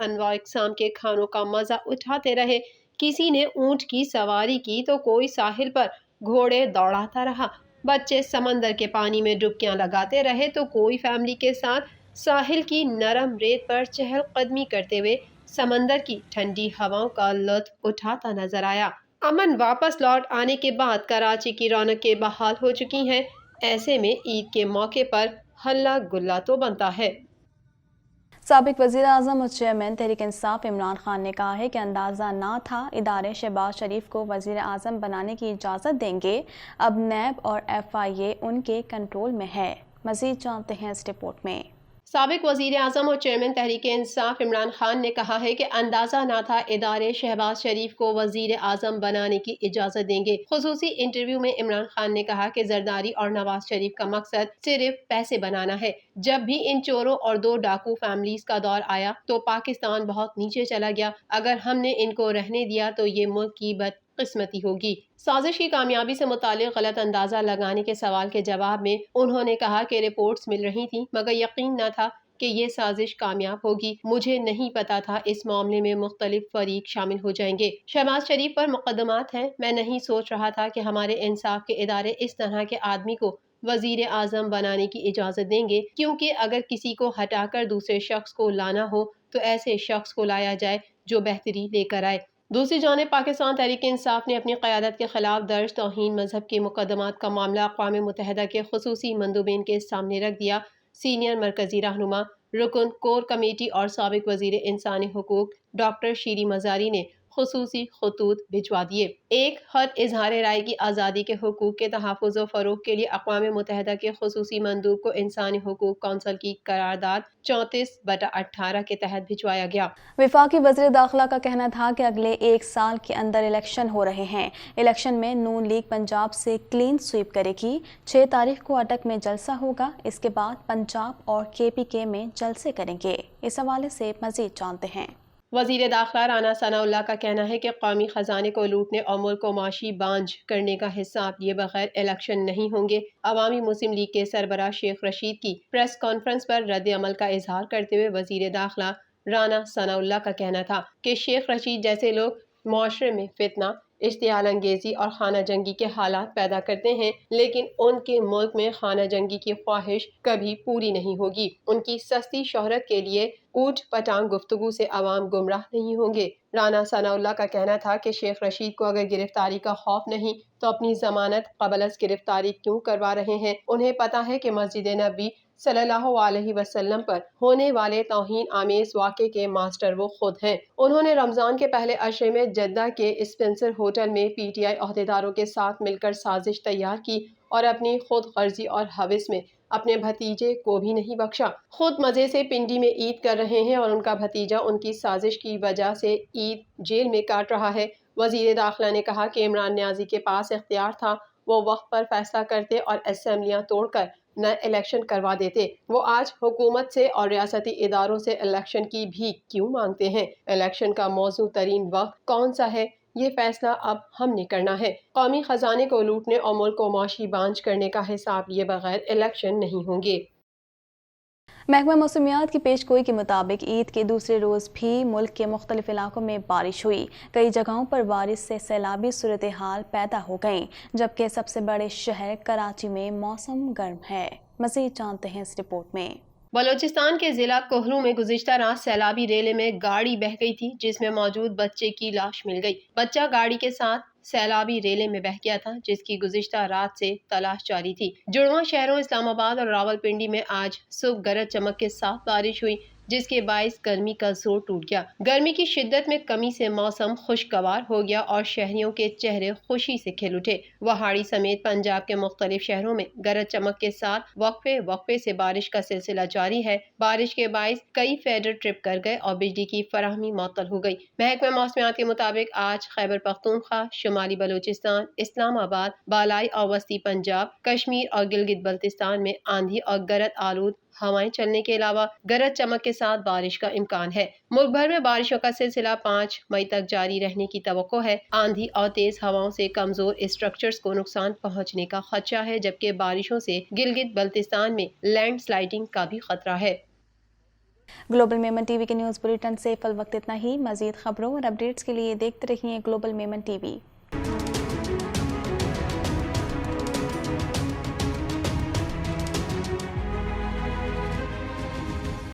انواع اقسام کے کھانوں کا مزہ اٹھاتے رہے۔ کسی نے اونٹ کی سواری کی تو کوئی ساحل پر گھوڑے دوڑاتا رہا۔ بچے سمندر کے پانی میں ڈبکیاں لگاتے رہے تو کوئی فیملی کے ساتھ ساحل کی نرم ریت پر چہل قدمی کرتے ہوئے سمندر کی ٹھنڈی ہواؤں کا لطف اٹھاتا نظر آیا۔ امن واپس لوٹ آنے کے بعد کراچی کی رونقیں بحال ہو چکی ہیں۔ ایسے میں عید کے موقع پر ہلا گلا تو بنتا ہے۔ سابق وزیر اعظم اور چیئرمین تحریک انصاف عمران خان نے کہا ہے کہ اندازہ نہ تھا ادارے شہباز شریف کو وزیر اعظم بنانے کی اجازت دیں گے، اب نیب اور FIA ان کے کنٹرول میں ہے۔ مزید جانتے ہیں اس رپورٹ میں۔ سابق وزیر اعظم اور چیئرمین تحریک انصاف عمران خان نے کہا ہے کہ اندازہ نہ تھا ادارے شہباز شریف کو وزیر اعظم بنانے کی اجازت دیں گے۔ خصوصی انٹرویو میں عمران خان نے کہا کہ زرداری اور نواز شریف کا مقصد صرف پیسے بنانا ہے۔ جب بھی ان چوروں اور 2 ڈاکو فیملیز کا دور آیا تو پاکستان بہت نیچے چلا گیا۔ اگر ہم نے ان کو رہنے دیا تو یہ ملک کی بدقسمتی ہوگی۔ سازش کی کامیابی سے متعلق غلط اندازہ لگانے کے سوال کے جواب میں انہوں نے کہا کہ رپورٹس مل رہی تھیں مگر یقین نہ تھا کہ یہ سازش کامیاب ہوگی۔ مجھے نہیں پتا تھا اس معاملے میں مختلف فریق شامل ہو جائیں گے۔ شہباز شریف پر مقدمات ہیں۔ میں نہیں سوچ رہا تھا کہ ہمارے انصاف کے ادارے اس طرح کے آدمی کو وزیر اعظم بنانے کی اجازت دیں گے، کیونکہ اگر کسی کو ہٹا کر دوسرے شخص کو لانا ہو تو ایسے شخص کو لایا جائے جو بہتری لے کر آئے۔ دوسری جانب پاکستان تحریک انصاف نے اپنی قیادت کے خلاف درج توہین مذہب کے مقدمات کا معاملہ اقوام متحدہ کے خصوصی مندوبین کے سامنے رکھ دیا۔ سینئر مرکزی رہنما، رکن کور کمیٹی اور سابق وزیر انسانی حقوق ڈاکٹر شیری مزاری نے خصوصی خطوط بھجوا دیے۔ ایک خط اظہار رائے کی آزادی کے حقوق کے تحفظ و فروغ کے لیے اقوام متحدہ کے خصوصی مندوب کو انسانی حقوق کونسل کی قرارداد 34/18 کے تحت بھجوایا گیا۔ وفاقی وزیر داخلہ کا کہنا تھا کہ اگلے 1 سال کے اندر الیکشن ہو رہے ہیں۔ الیکشن میں نون لیگ پنجاب سے کلین سویپ کرے گی۔ 6 تاریخ کو اٹک میں جلسہ ہوگا، اس کے بعد پنجاب اور KPK میں جلسے کریں گے۔ اس حوالے سے مزید جانتے ہیں۔ وزیر داخلہ رانا ثناء اللہ کا کہنا ہے کہ قومی خزانے کو لوٹنے اور ملک کو معاشی بانجھ کرنے کا حساب لیے بغیر الیکشن نہیں ہوں گے۔ عوامی مسلم لیگ کے سربراہ شیخ رشید کی پریس کانفرنس پر رد عمل کا اظہار کرتے ہوئے وزیر داخلہ رانا ثناء اللہ کا کہنا تھا کہ شیخ رشید جیسے لوگ معاشرے میں فتنہ، اشتعال انگیزی اور خانہ جنگی کے حالات پیدا کرتے ہیں، لیکن ان کے ملک میں خانہ جنگی کی خواہش کبھی پوری نہیں ہوگی۔ ان کی سستی شہرت کے لیے اوٹ پٹانگ گفتگو سے عوام گمراہ نہیں ہوں گے۔ رانا ثناء اللہ کا کہنا تھا کہ شیخ رشید کو اگر گرفتاری کا خوف نہیں تو اپنی ضمانت قبل از گرفتاری کیوں کروا رہے ہیں؟ انہیں پتا ہے کہ مسجد نبوی صلی اللہ علیہ وسلم پر ہونے والے توہین آمیز واقعے کے ماسٹر وہ خود ہیں۔ انہوں نے رمضان کے پہلے عشرے میں جدہ کے اسپنسر ہوٹل میں PTI عہدیداروں کے ساتھ مل کر سازش تیار کی اور اپنی خود غرضی اور ہوس میں اپنے بھتیجے کو بھی نہیں بخشا۔ خود مزے سے پنڈی میں عید کر رہے ہیں اور ان کا بھتیجا ان کی سازش کی وجہ سے عید جیل میں کاٹ رہا ہے۔ وزیر داخلہ نے کہا کہ عمران نیازی کے پاس اختیار تھا، وہ وقت پر فیصلہ کرتے اور اسمبلیاں توڑ کر نئے الیکشن کروا دیتے۔ وہ آج حکومت سے اور ریاستی اداروں سے الیکشن کی بھی کیوں مانگتے ہیں؟ الیکشن کا موزوں ترین وقت کون سا ہے؟ یہ فیصلہ اب ہم نے کرنا ہے۔ قومی خزانے کو لوٹنے اور ملک کو معاشی بانجھ کرنے کا حساب لیے بغیر الیکشن نہیں ہوں گے۔ محکمہ موسمیات کی پیش گوئی کے مطابق عید کے دوسرے روز بھی ملک کے مختلف علاقوں میں بارش ہوئی۔ کئی جگہوں پر بارش سے سیلابی صورتحال پیدا ہو گئیں، جبکہ سب سے بڑے شہر کراچی میں موسم گرم ہے۔ مزید جانتے ہیں اس رپورٹ میں۔ بلوچستان کے ضلع کوہلو میں گزشتہ رات سیلابی ریلے میں گاڑی بہہ گئی تھی، جس میں موجود بچے کی لاش مل گئی۔ بچہ گاڑی کے ساتھ سیلابی ریلے میں بہہ گیا تھا، جس کی گزشتہ رات سے تلاش جاری تھی۔ جڑواں شہروں اسلام آباد اور راولپنڈی میں آج صبح گرج چمک کے ساتھ بارش ہوئی، جس کے باعث گرمی کا زور ٹوٹ گیا۔ گرمی کی شدت میں کمی سے موسم خوشگوار ہو گیا اور شہریوں کے چہرے خوشی سے کھل اٹھے۔ وہاڑی سمیت پنجاب کے مختلف شہروں میں گرج چمک کے ساتھ وقفے سے بارش کا سلسلہ جاری ہے۔ بارش کے باعث کئی فیڈر ٹرپ کر گئے اور بجلی کی فراہمی معطل ہو گئی۔ محکمہ موسمیات کے مطابق آج خیبر پختونخوا، شمالی بلوچستان، اسلام آباد، بالائی اور وسطی پنجاب، کشمیر اور گلگت بلتستان میں آندھی اور گرد آلود ہوائیں چلنے کے علاوہ گرج چمک کے ساتھ بارش کا امکان ہے۔ ملک بھر میں بارشوں کا سلسلہ 5 مئی تک جاری رہنے کی توقع ہے۔ آندھی اور تیز ہواؤں سے کمزور اسٹرکچرز کو نقصان پہنچنے کا خدشہ ہے، جبکہ بارشوں سے گلگت بلتستان میں لینڈ سلائڈنگ کا بھی خطرہ ہے۔ گلوبل میمن ٹی وی کے نیوز بلیٹن سے فی الوقت اتنا ہی. مزید خبروں اور اپڈیٹس کے لیے دیکھتے رہیے گلوبل میمن ٹی وی.